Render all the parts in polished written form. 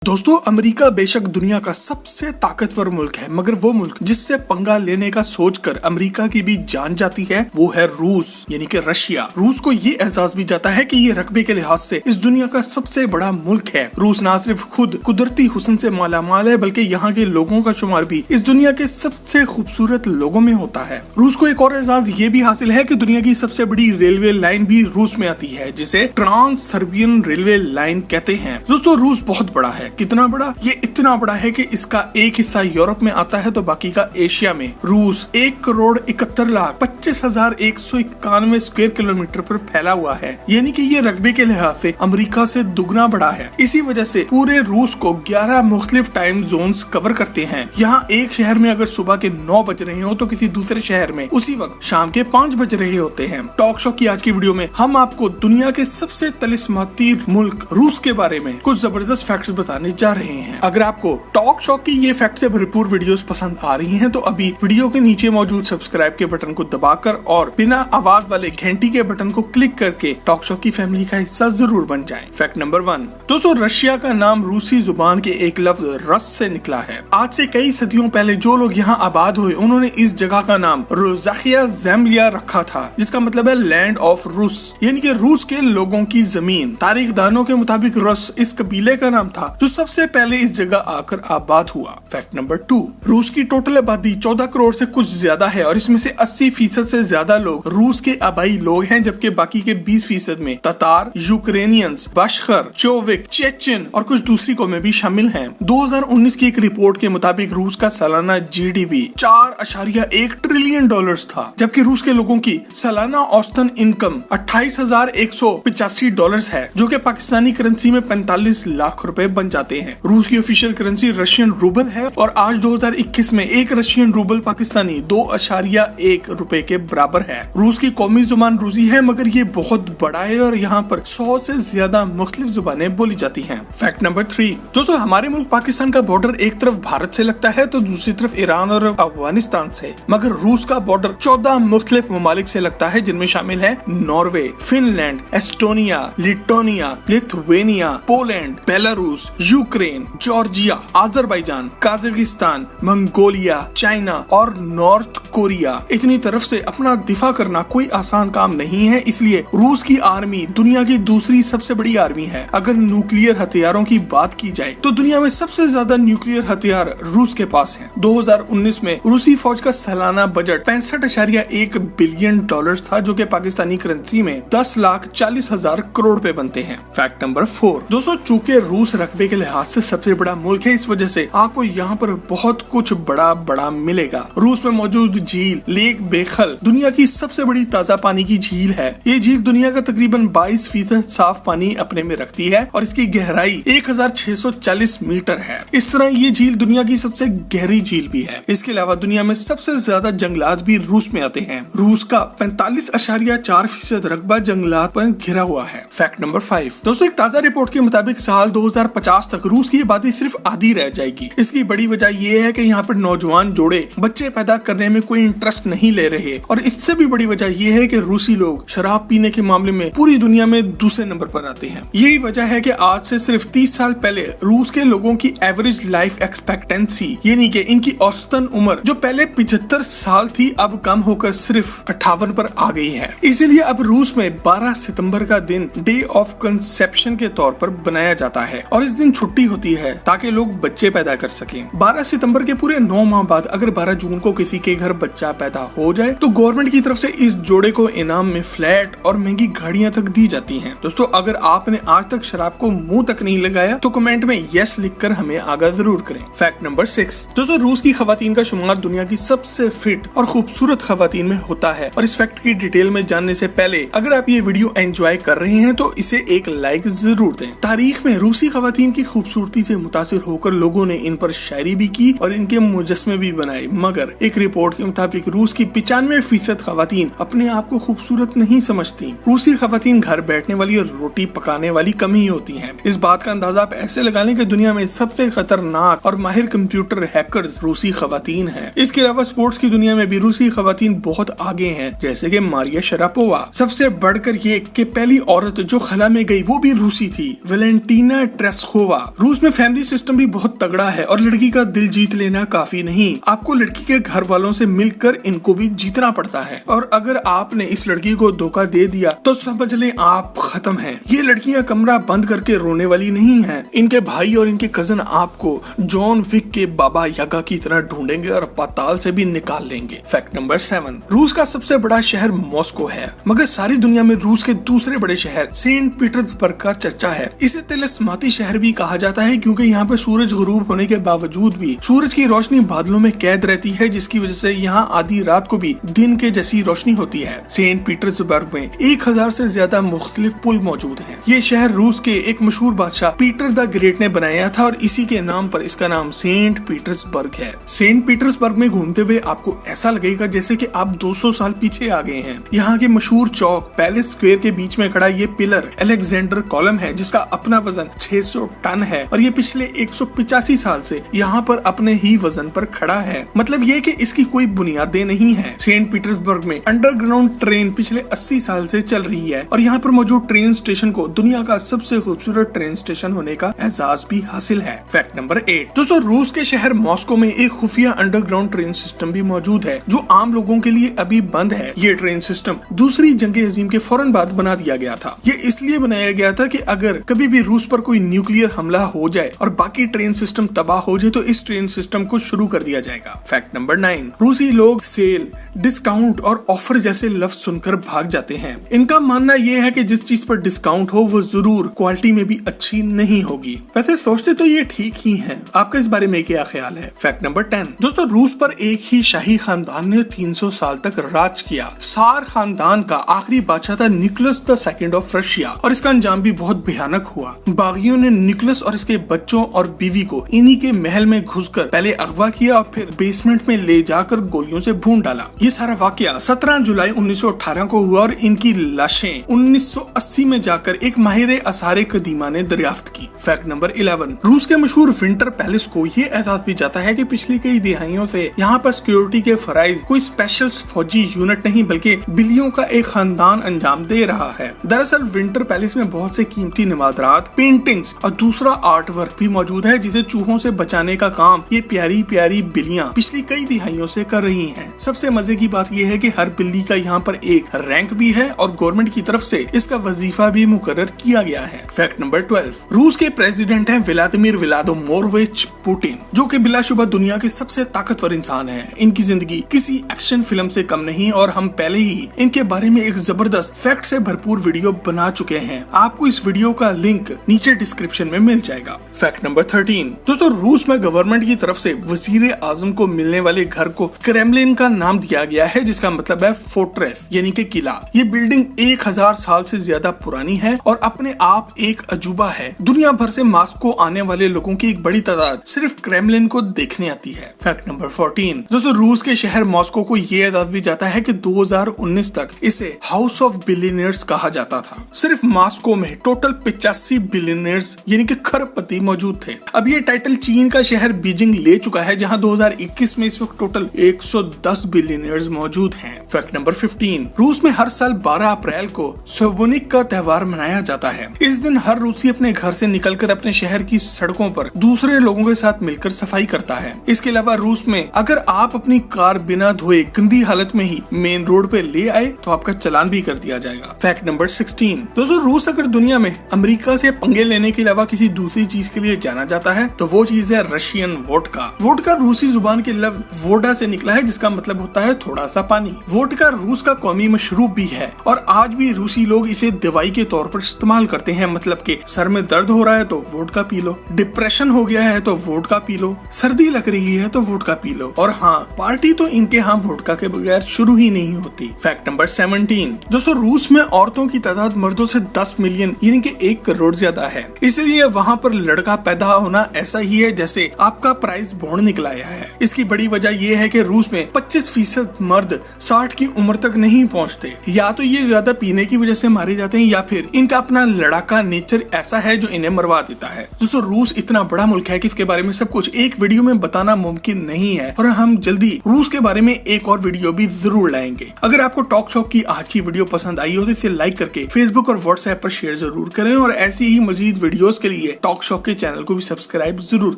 दोस्तों, अमेरिका बेशक दुनिया का सबसे ताकतवर मुल्क है, मगर वो मुल्क जिससे पंगा लेने का सोचकर अमेरिका की भी जान जाती है वो है रूस, यानी कि रशिया। रूस को ये एहसास भी जाता है कि ये रकबे के लिहाज से इस दुनिया का सबसे बड़ा मुल्क है। रूस न सिर्फ खुद कुदरती हुस्न से मालामाल है, बल्कि यहाँ के लोगों का शुमार भी इस दुनिया के सबसे खूबसूरत लोगों में होता है। रूस को एक और एहसास ये भी हासिल है कि दुनिया की सबसे बड़ी रेलवे लाइन भी रूस में आती है, जिसे ट्रांस सर्बियन रेलवे लाइन कहते हैं। दोस्तों, रूस बहुत बड़ा है। कितना बड़ा? ये इतना बड़ा है कि इसका एक हिस्सा यूरोप में आता है तो बाकी का एशिया में। रूस 1,71,25,191 स्क्वायर किलोमीटर पर फैला हुआ है, यानी कि ये रकबे के लिहाज से अमेरिका से दुगना बड़ा है। इसी वजह से पूरे रूस को 11 मुख्तलिफ टाइम जोन्स कवर करते हैं। यहाँ एक शहर में अगर सुबह के 9 बज रहे हो तो किसी दूसरे शहर में उसी वक्त शाम के 5 बज रहे होते हैं। टॉक शो की आज की वीडियो में हम आपको दुनिया के सबसे तिलिस्माती मुल्क रूस के बारे में कुछ जबरदस्त फैक्ट्स बताने जा रहे हैं। अगर आपको टॉक शो की ये फैक्ट से भरपूर वीडियोस पसंद आ रही हैं तो अभी वीडियो के नीचे मौजूद सब्सक्राइब के बटन को दबाकर और बिना आवाज वाले घंटी के बटन को क्लिक करके टॉक शो की फैमिली का हिस्सा जरूर बन जाएं। फैक्ट नंबर 1, दोस्तों, रशिया का नाम रूसी जुबान के एक लफ्ज रस से निकला है। आज से कई सदियों पहले जो लोग यहाँ आबाद हुए उन्होंने इस जगह का नाम रोज़ाखिया ज़ेमलिया रखा था, जिसका मतलब है लैंड ऑफ रूस, यानी कि रूस के लोगों की जमीन। तारीखदानों के मुताबिक रस इस कबीले का नाम था जो सबसे पहले इस जगह आकर आबाद हुआ। फैक्ट नंबर 2, रूस की टोटल आबादी 14 करोड़ से कुछ ज्यादा है और इसमें से 80% से ज्यादा लोग रूस के आबाई लोग हैं, जबकि बाकी के 20% में ततार, यूक्रेनियंस, बशखर, चोविक, चेचन और कुछ दूसरी कौमें भी शामिल हैं। 2019 की एक रिपोर्ट के मुताबिक रूस का सालाना GDP 4.1 ट्रिलियन डॉलर्स था, जबकि रूस के लोगों की सालाना औसतन इनकम 28,185 डॉलर्स है, जो कि पाकिस्तानी करेंसी में 45 लाख रुपए बन जाते हैं। रूस की ऑफिशियल करेंसी रशियन रूबल है और आज 2021 में एक रशियन रूबल पाकिस्तानी 2.1 रुपए के बराबर है। रूस की कौमी जुबान रूसी है, मगर ये बहुत बड़ा है और यहाँ पर 100 से ज्यादा मुख्तलिफ जुबानें बोली जाती हैं। फैक्ट नंबर 3, दोस्तों, हमारे मुल्क पाकिस्तान का बॉर्डर एक तरफ भारत से लगता है तो दूसरी तरफ ईरान और अफगानिस्तान से, मगर रूस का बॉर्डर 14 मुख्तलिफ ममालिक से लगता है, जिनमें शामिल है नॉर्वे, फिनलैंड, एस्टोनिया, लिटोनिया, Lithuania, Poland, Belarus, Ukraine, Georgia, Azerbaijan, Kazakhstan, Mongolia, China और नॉर्थ कोरिया। इतनी तरफ से अपना दिफा करना कोई आसान काम नहीं है, इसलिए रूस की आर्मी दुनिया की दूसरी सबसे बड़ी आर्मी है। अगर न्यूक्लियर हथियारों की बात की जाए तो दुनिया में सबसे ज्यादा न्यूक्लियर हथियार रूस के पास है। 2019 में रूसी फौज का सालाना बजट 65.1 बिलियन डॉलर था, जो कि पाकिस्तानी करेंसी में 10,40,000 करोड़ रुपए बनते हैं। फैक्ट नंबर 4, दोस्तों, चूंकि रूस रकबे के लिहाज से सबसे बड़ा मुल्क है, इस वजह से आपको यहाँ पर बहुत कुछ बड़ा मिलेगा। रूस में मौजूद झील लेक बेखल दुनिया की सबसे बड़ी ताजा पानी की झील है। ये झील दुनिया का तकरीबन 22% साफ पानी अपने में रखती है और इसकी गहराई 1,640 मीटर है। इस तरह ये झील दुनिया की सबसे गहरी झील भी है। इसके अलावा दुनिया में सबसे ज्यादा जंगलात भी रूस में आते हैं। रूस का 45.4% रकबा जंगलात पर घिरा हुआ है। फैक्ट नंबर 5, दोस्तों, एक ताजा रिपोर्ट के मुताबिक साल 2050 तक रूस की आबादी सिर्फ आधी रह जाएगी। इसकी बड़ी वजह यह है कि यहाँ पर नौजवान जोड़े बच्चे पैदा करने में कोई इंटरेस्ट नहीं ले रहे और इससे भी बड़ी वजह यह है कि रूसी लोग शराब पीने के मामले में पूरी दुनिया में दूसरे नंबर पर आते हैं। यही वजह है कि आज से सिर्फ 30 साल पहले रूस के लोगों की एवरेज लाइफ एक्सपेक्टेंसी, यानी कि इनकी औसतन उम्र जो पहले 75 साल थी, अब कम होकर सिर्फ 58 पर आ गई है। इसीलिए अब रूस में 12 सितंबर का दिन डे ऑफ कंसेप्शन के तौर पर बनाया जाता है और इस दिन छुट्टी होती है ताकि लोग बच्चे पैदा कर सकें। 12 सितंबर के पूरे 9 माह बाद अगर 12 जून को किसी के घर बच्चा पैदा हो जाए तो गवर्नमेंट की तरफ से इस जोड़े को इनाम में फ्लैट और महंगी गाड़ियां तक दी जाती हैं। दोस्तों, अगर आपने आज तक शराब को मुंह तक नहीं लगाया तो कमेंट में यस लिखकर हमें आगाह जरूर करें। फैक्ट नंबर 6, दोस्तों, रूस की खवातीन का शुमार दुनिया की सबसे फिट और खूबसूरत खवातीन में होता है और इस फैक्ट की डिटेल में जानने से पहले अगर आप ये वीडियो एंजॉय कर रहे हैं तो इसे एक लाइक जरूर दें। तारीख में रूसी खवातीन की खूबसूरती से मुतासिर होकर लोगों ने इन पर शायरी भी की और इनके मुजस्मे भी बनाए, मगर एक रिपोर्ट के मुताबिक रूस की 95% खवातीन अपने आप को खूबसूरत नहीं समझती। रूसी खवातीन घर बैठने वाली और रोटी पकाने वाली कम ही होती हैं। इस बात का अंदाजा आप ऐसे लगा लें कि दुनिया में सबसे खतरनाक और माहिर कंप्यूटर हैकर्स रूसी खवातीन हैं। इसके अलावा स्पोर्ट्स की दुनिया में भी रूसी खवातीन बहुत आगे हैं, जैसे कि मारिया शरापोवा। सबसे बढ़कर ये कि पहली औरत जो खला में गई वो भी रूसी थी, वेलेंटीना ट्रेस्कोवा। रूस में फैमिली सिस्टम भी बहुत तगड़ा है और लड़की का दिल जीत लेना काफी नहीं, आपको लड़की के घर वालों से मिलकर इनको भी जीतना पड़ता है। और अगर आपने इस लड़की को धोखा दे दिया तो समझ लें आप खत्म हैं। ये लड़कियां कमरा बंद करके रोने वाली नहीं हैं। इनके भाई और इनके कजन आपको जॉन विक के बाबा यागा की तरह ढूंढेंगे और पाताल से भी निकाल लेंगे। फैक्ट नंबर 7, रूस का सबसे बड़ा शहर मॉस्को है, मगर सारी दुनिया में रूस के दूसरे बड़े शहर सेंट पीटर्सबर्ग का चर्चा है। इसे तिलिस्माती शहर भी कहा जाता है क्योंकि यहाँ पे सूरज गुरूब होने के बावजूद भी सूरज की रोशनी बादलों में कैद रहती है, जिसकी वजह से यहाँ आधी रात को भी दिन के जैसी रोशनी होती है। सेंट पीटर्सबर्ग में 1000 से ज्यादा मुख्तलिफ पुल मौजूद हैं। ये शहर रूस के एक मशहूर बादशाह पीटर द ग्रेट ने बनाया था और इसी के नाम पर इसका नाम सेंट पीटर्सबर्ग है। सेंट पीटर्सबर्ग में घूमते हुए आपको ऐसा लगेगा जैसे कि आप 200 साल पीछे आ गए हैं। यहाँ के मशहूर चौक पैलेस स्क्वायर के बीच में खड़ा ये पिलर अलेक्जेंडर कॉलम है, जिसका अपना वजन 600 टन है और ये पिछले 185 साल से यहाँ पर अपने ही वजन पर खड़ा है। मतलब ये कि इसकी कोई बुनियादें नहीं है। सेंट पीटर्सबर्ग में अंडरग्राउंड ट्रेन पिछले 80 साल से चल रही है और यहाँ पर मौजूद ट्रेन स्टेशन को दुनिया का सबसे खूबसूरत ट्रेन स्टेशन होने का एजाज भी हासिल है। फैक्ट नंबर 8, दोस्तों रूस के शहर मॉस्को में एक खुफिया अंडरग्राउंड ट्रेन सिस्टम भी मौजूद है जो आम लोगों के लिए अभी बंद है। ये ट्रेन सिस्टम दूसरी जंग अजीम के फौरन बाद बना दिया गया था। ये इसलिए बनाया गया था कि अगर कभी भी रूस पर कोई न्यूक्लियर हमला हो जाए और बाकी ट्रेन सिस्टम तबाह हो जाए तो इस ट्रेन सिस्टम को शुरू कर दिया जाएगा। फैक्ट नंबर 9, रूसी लोग सेल, डिस्काउंट और ऑफर जैसे लफ्ज सुनकर भाग जाते हैं। इनका मानना यह है कि जिस चीज पर डिस्काउंट हो वो जरूर क्वालिटी में भी अच्छी नहीं होगी। वैसे सोचते तो ये ठीक ही है, आपका इस बारे में क्या ख्याल है? फैक्ट नंबर 10, दोस्तों रूस पर एक ही शाही खानदान ने 300 साल तक राज किया। सार खानदान का आखिरी बादशाह था Nicholas the second of Russia और इसका अंजाम भी बहुत भयानक हुआ। बागियों ने निकोलस और इसके बच्चों और बीवी को इन्हीं के महल में घुसकर पहले अगवा किया और फिर बेसमेंट में ले जाकर गोलियों से भून डाला। ये सारा वाकया 17 जुलाई 1918 को हुआ और इनकी लाशें 1980 में जाकर एक माहिर आसारे कदीमा ने दरियाफ्त की। फैक्ट नंबर 11, रूस के मशहूर विंटर पैलेस को ये एहसास भी जाता है कि पिछली कई दिहाइयों से यहाँ पर सिक्योरिटी के फराइज कोई स्पेशल फौजी यूनिट नहीं बल्कि बिल्लियों का एक खानदान अंजाम दे रहा है। दरअसल विंटर पैलेस में बहुत से कीमती नवादरात, पेंटिंग्स और दूसरा आर्ट वर्क भी मौजूद है जिसे चूहों से बचाने का काम ये प्यारी प्यारी बिल्लियाँ पिछली कई दिहाइयों से कर रही हैं। सबसे मजे की बात यह है कि हर बिल्ली का यहाँ पर एक रैंक भी है और गवर्नमेंट की तरफ से इसका वजीफा भी मुकर्रर किया गया है। फैक्ट नंबर 12, रूस के प्रेसिडेंट हैं व्लादिमीर व्लादिमीरोविच पुतिन, जो कि बिलाशुबा दुनिया के सबसे ताकतवर इंसान हैं। इनकी जिंदगी किसी एक्शन फिल्म से कम नहीं और हम पहले ही इनके बारे में एक जबरदस्त फैक्ट से भरपूर वीडियो बना चुके हैं। आपको इस वीडियो का लिंक नीचे डिस्क्रिप्शन में मिल जाएगा। फैक्ट नंबर 13, दोस्तों रूस में गवर्नमेंट की तरफ से वजीर आजम को मिलने वाले घर को क्रेमलिन का नाम दिया गया है, जिसका मतलब है फोर्ट्रेस यानी कि किला। ये बिल्डिंग 1000 साल से ज्यादा पुरानी है और अपने आप एक अजूबा है। दुनिया भर से मॉस्को आने वाले लोगों की एक बड़ी तादाद सिर्फ क्रेमलिन को देखने आती है। फैक्ट नंबर 14, दोस्तों रूस के शहर मॉस्को को ये एजाज भी जाता है कि 2019 तक इसे हाउस ऑफ बिलियनियर्स कहा जाता था। सिर्फ मॉस्को में टोटल 85 बिलियनियर्स यानी कि खरबपति मौजूद थे। अब ये टाइटल चीन का शहर बीजिंग ले चुका है, जहां 2021 में इस वक्त टोटल 110 बिलियनियर्स मौजूद हैं। फैक्ट नंबर 15, रूस में हर साल 12 अप्रैल को सोबोनिक का त्योहार मनाया जाता है। इस दिन हर रूसी अपने घर से निकलकर अपने शहर की सड़कों पर दूसरे लोगों के साथ मिलकर सफाई करता है। इसके अलावा रूस में अगर आप अपनी कार बिना धोए गंदी हालत में ही मेन रोड पे ले आए तो आपका चालान भी कर दिया जाएगा। फैक्ट नंबर 16, दोस्तों रूस अगर दुनिया में अमेरिका से पंगे लेने के अलावा किसी दूसरी चीज के लिए जाना जाता है तो वो चीज है रशियन वोडका। वोडका रूसी जुबान के लफ्ज वोडा से निकला है, जिसका मतलब होता है थोड़ा सा पानी। वोडका रूस का कौमी मशरूब भी है और आज भी रूसी लोग इसे दवाई के तौर पर इस्तेमाल करते हैं। मतलब कि सर में दर्द हो रहा है तो वोडका पी लो, डिप्रेशन हो गया है तो वोडका पी लो, सर्दी लग रही है तो वोडका पी लो। और हाँ, पार्टी तो इनके यहाँ वोडका के बगैर शुरू ही नहीं होती। फैक्ट नंबर 17, दोस्तों रूस में औरतों की तादाद मर्दों से 10 मिलियन यानी कि 1 करोड़ ज्यादा है। इसलिए वहाँ पर लड़का पैदा होना ऐसा ही है जैसे आपका प्राइस बॉन्ड निकल आया है। इसकी बड़ी वजह यह है कि रूस में 25% मर्द 60 की उम्र तक नहीं पहुंचते। या तो ये ज्यादा पीने की वजह से मारे जाते हैं या फिर इनका अपना लड़ाका नेचर ऐसा है जो इन्हें मरवा देता है। दोस्तों रूस इतना बड़ा मुल्क है कि इसके बारे में सब कुछ एक वीडियो में बताना मुमकिन नहीं है और हम जल्दी रूस के बारे में एक और वीडियो भी जरूर लाएंगे। अगर आपको टॉक शॉप की आज की वीडियो पसंद आई हो तो इसे लाइक करके फेसबुक और व्हाट्सएप पर शेयर जरूर करें और ऐसी ही मजीद वीडियोस के लिए टॉक शॉप के चैनल को भी सब्सक्राइब जरूर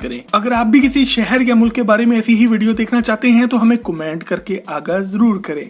करें। अगर आप भी किसी शहर या मुल्क के बारे में ऐसी ही वीडियो देखना चाहते हैं तो हमें कमेंट करके आगाह जरूर करें।